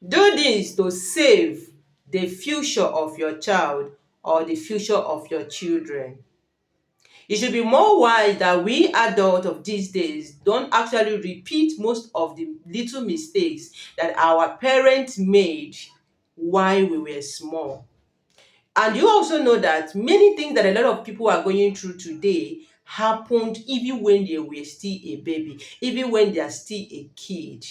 Do this to save the future of your child or the future of your children. It should be more wise that we adults of these days don't actually repeat most of the little mistakes that our parents made while we were small. And you also know that many things that a lot of people are going through today happened even when they were still a baby, even when they are still a kid.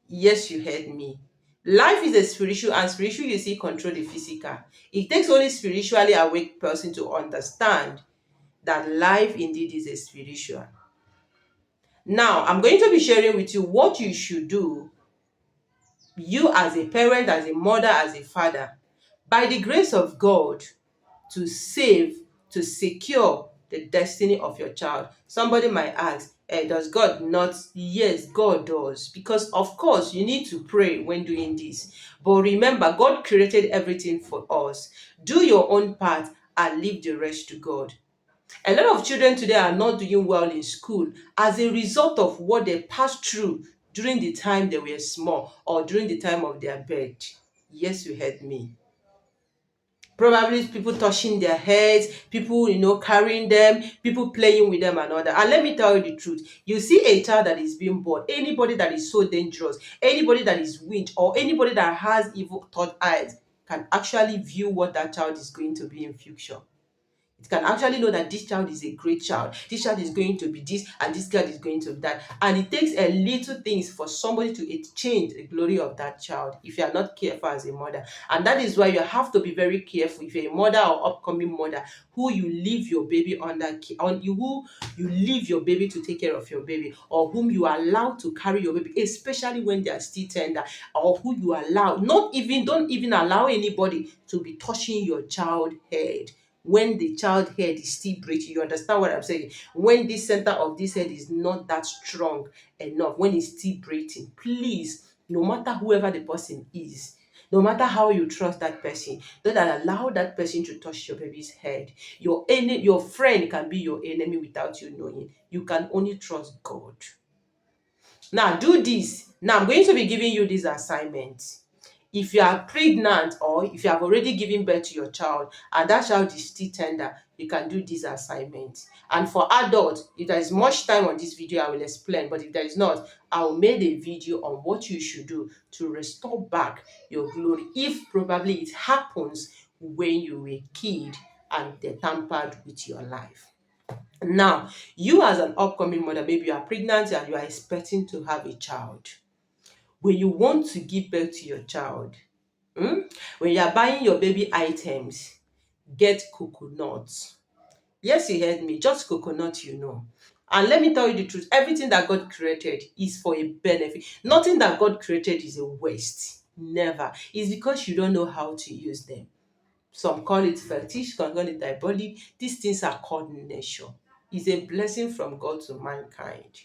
Yes, you heard me. Life is a spiritual, and spiritual you see control the physical. It takes only spiritually awake person to understand that life indeed is a spiritual. Now, I'm going to be sharing with you what you should do, you as a parent, as a mother, as a father, by the grace of God, to save, to secure the destiny of your child. Somebody might ask, does God not? Yes, God does. Because, of course, you need to pray when doing this. But remember, God created everything for us. Do your own part and leave the rest to God. A lot of children today are not doing well in school as a result of what they passed through during the time they were small or during the time of their birth. Yes, you heard me. Probably people touching their heads, people, carrying them, people playing with them and all that. And let me tell you the truth. You see a child that is being born, anybody that is so dangerous, anybody that is weak, or anybody that has evil thought eyes can actually view what that child is going to be in future. It can actually know that this child is a great child. This child is going to be this, and this child is going to be that. And it takes a little things for somebody to exchange the glory of that child if you are not careful as a mother. And that is why you have to be very careful if you're a mother or upcoming mother who you leave your baby under, who you leave your baby to take care of your baby, or whom you allow to carry your baby, especially when they are still tender, or who you allow, don't even allow anybody to be touching your child head when the child head is still breathing. You understand what I'm saying? When the center of this head is not that strong enough, when it's still breathing, please, no matter whoever the person is, no matter how you trust that person, don't allow that person to touch your baby's head. Your friend can be your enemy without you knowing. You can only trust God. Now do this. Now I'm going to be giving you this assignment. If you are pregnant or if you have already given birth to your child and that child is still tender, you can do this assignment. And for adults, if there is much time on this video, I will explain. But if there is not, I will make a video on what you should do to restore back your glory if probably it happens when you were a kid and they tampered with your life. Now, you as an upcoming mother, maybe you are pregnant and you are expecting to have a child. When you want to give birth to your child, when you are buying your baby items, get coconut. Yes, you heard me, just coconut, And let me tell you the truth, everything that God created is for a benefit. Nothing that God created is a waste. Never. It's because you don't know how to use them. Some call it fetish, some call it diabolic. These things are called nature. It's a blessing from God to mankind.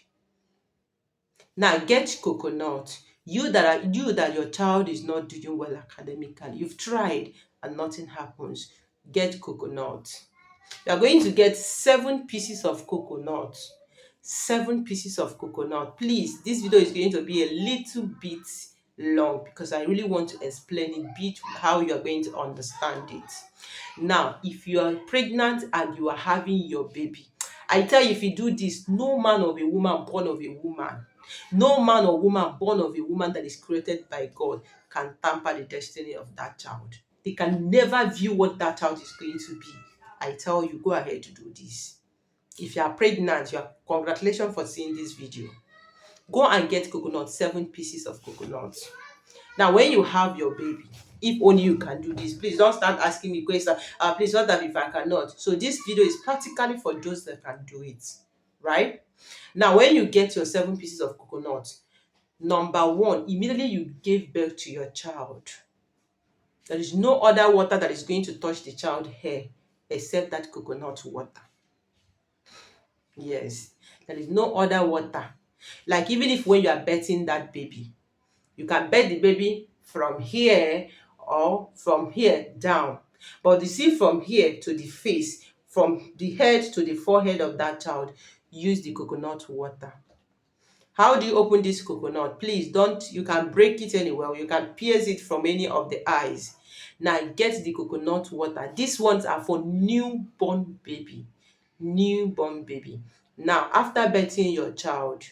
Now get coconut. You that your child is not doing well academically. You've tried and nothing happens. Get coconut. You are going to get 7 pieces of coconut. 7 pieces of coconut. Please, this video is going to be a little bit long because I really want to explain it bit how you are going to understand it. Now, if you are pregnant and you are having your baby, I tell you, if you do this, no man of a woman born of a woman, no man or woman born of a woman that is created by God can tamper the destiny of that child. They can never view what that child is going to be. I tell you, go ahead to do this. If you are pregnant, congratulations for seeing this video. Go and get coconut, 7 pieces of coconut. Now, when you have your baby, if only you can do this, please don't start asking me questions. Please, what if I cannot? So this video is practically for those that can do it, right? Now, when you get your 7 pieces of coconut, number one, immediately you give birth to your child. There is no other water that is going to touch the child's hair except that coconut water. Yes, there is no other water. Like even if when you are birthing that baby, you can birth the baby from here or from here down. But you see, from here to the face, from the head to the forehead of that child, use the coconut water. How do you open this coconut? Please don't, you can break it anywhere, you can pierce it from any of the eyes. Now get the coconut water. These ones are for newborn baby. Newborn baby. Now after birthing your child,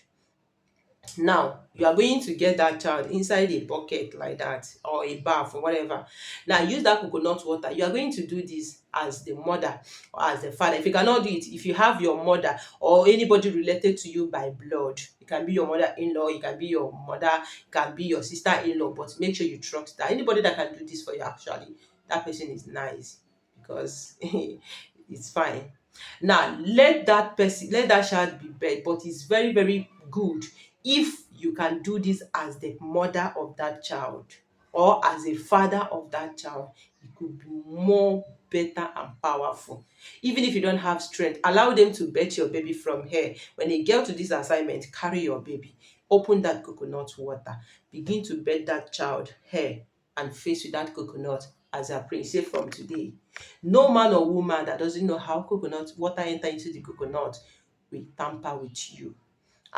now you are going to get that child inside a bucket like that, or a bath or whatever. Now use that coconut water. You are going to do this as the mother or as the father. If you cannot do it, if you have your mother or anybody related to you by blood, it can be your mother-in-law, it can be your mother, it can be your sister-in-law, but make sure you trust that anybody that can do this for you, actually that person is nice, because it's fine. Now let that child be birth, but it's very very good if you can do this as the mother of that child or as a father of that child. It could be more better and powerful. Even if you don't have strength, allow them to birth your baby from here. When they get to this assignment, carry your baby, open that coconut water, begin to birth that child here, and face with that coconut as I pray. Say, from today, no man or woman that doesn't know how coconut water enter into the coconut will tamper with you.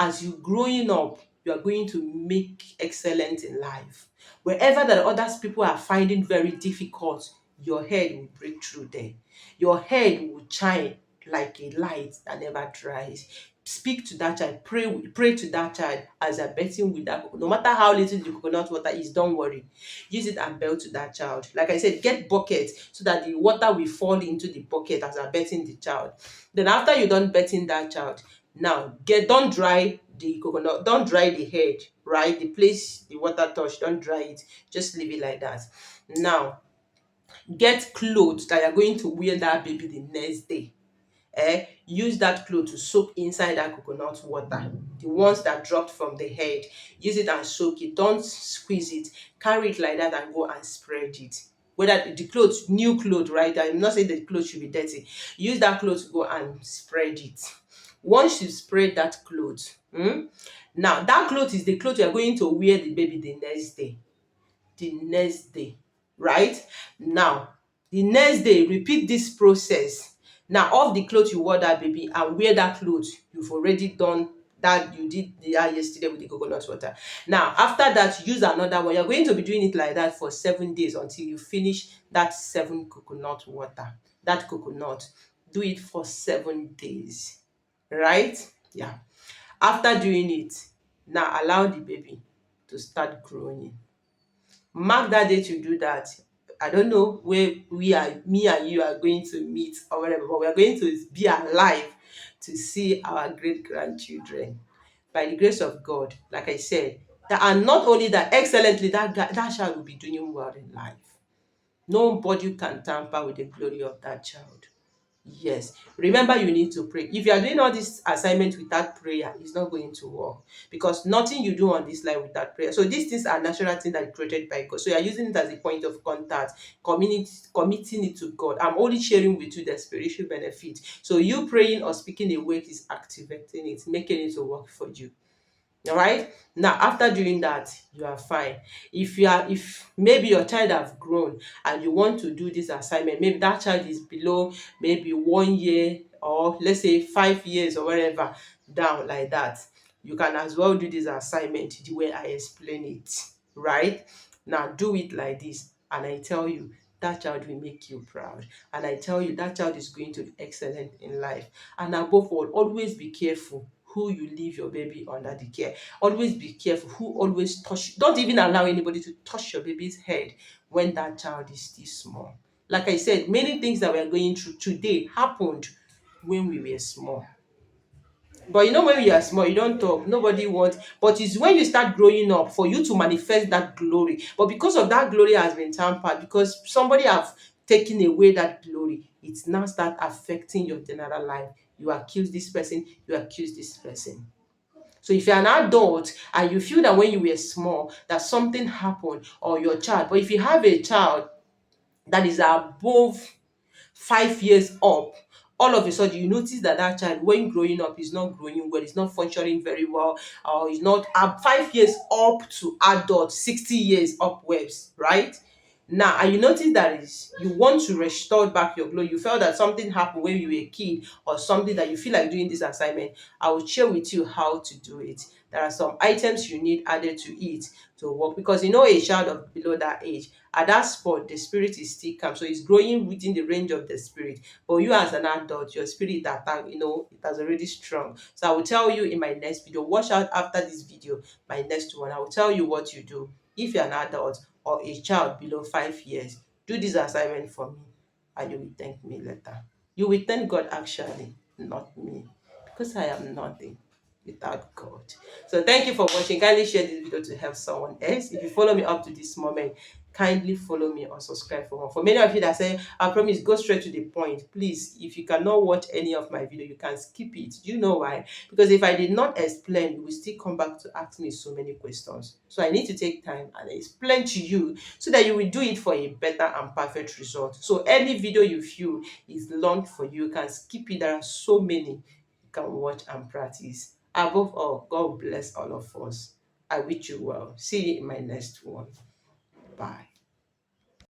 As you growing up, you are going to make excellent in life. Wherever that others people are finding very difficult, your head will break through there. Your head will shine like a light that never dries. Speak to that child, pray to that child as they're betting with that. No matter how little the coconut water is, don't worry. Use it and belt to that child. Like I said, get buckets so that the water will fall into the bucket as you're betting the child. Then after you're done betting that child, now don't dry the coconut, don't dry the head, right? The place the water touch, don't dry it. Just leave it like that. Now get clothes that you're going to wear that baby the next day. Use that cloth to soak inside that coconut water, the ones that dropped from the head. Use it and soak it, don't squeeze it. Carry it like that and go and spread it. Whether the clothes, new clothes, right? I'm not saying the clothes should be dirty. Use that cloth to go and spread it. Once you spread that cloth, now that cloth is the cloth you're going to wear the baby the next day. The next day, right? Now the next day, repeat this process. Now off the cloth you wore that baby and wear that cloth you've already done, that you did yesterday with the coconut water. Now after that, use another one. You're going to be doing it like that for 7 days until you finish that 7 coconut water. That coconut, do it for 7 days, right? Yeah. After doing it, now allow the baby to start growing. Mark that date you do that. I don't know where me and you are going to meet or whatever, but we are going to be alive to see our great grandchildren. By the grace of God, like I said, that, and not only that, excellently, that child will be doing well in life. Nobody can tamper with the glory of that child. Yes. Remember, you need to pray. If you are doing all this assignment without prayer, it's not going to work, because nothing you do on this life without prayer. So these things are natural things that are created by God. So you are using it as a point of contact, committing it to God. I'm only sharing with you the spiritual benefit. So you praying or speaking a word is activating it, making it to work for you. All right. Now after doing that, you are fine. If maybe your child have grown and you want to do this assignment, maybe that child is below maybe 1 year, or let's say 5 years or whatever, down like that, you can as well do this assignment the way I explain it, right? Now do it like this, and I tell you, that child will make you proud, and I tell you, that child is going to be excellent in life. And above all, always be careful who you leave your baby under the care. Always be careful who always touch. Don't even allow anybody to touch your baby's head when that child is still small. Like I said, many things that we are going through today happened when we were small. But you know, when you are small, you don't talk. Nobody wants. But it's when you start growing up for you to manifest that glory. But because of that glory has been tampered, because somebody have taken away that glory, it's now start affecting your general life. You accuse this person, you accuse this person. So if you're an adult and you feel that when you were small that something happened, or your child, but if you have a child that is above 5 years up, all of a sudden you notice that that child, when growing up, is not growing well, is not functioning very well, or is not 5 years up to adult, 60 years upwards, right? Now, and you notice that is you want to restore back your glory. You felt that something happened when you were a kid, or something that you feel like doing this assignment. I will share with you how to do it. there are some items you need added to it to work, because you know a child of below that age, at that spot the spirit is still calm, so it's growing within the range of the spirit. But you as an adult, your spirit attack, it has already strong. So I will tell you in my next video. Watch out after this video, my next one. I will tell you what you do if you're an adult or a child below 5 years. Do this assignment for me and you will thank me later. You will thank God actually, not me, because I am nothing without God. So thank you for watching. Kindly share this video to help someone else. If you follow me up to this moment, kindly follow me or subscribe for more. For many of you that say, I promise, go straight to the point. Please, if you cannot watch any of my video, you can skip it. Do you know why? Because if I did not explain, you will still come back to ask me so many questions. So I need to take time and explain to you so that you will do it for a better and perfect result. So any video you feel is long for you, you can skip it. There are so many you can watch and practice. Above all, God bless all of us. I wish you well. See you in my next one. Bye.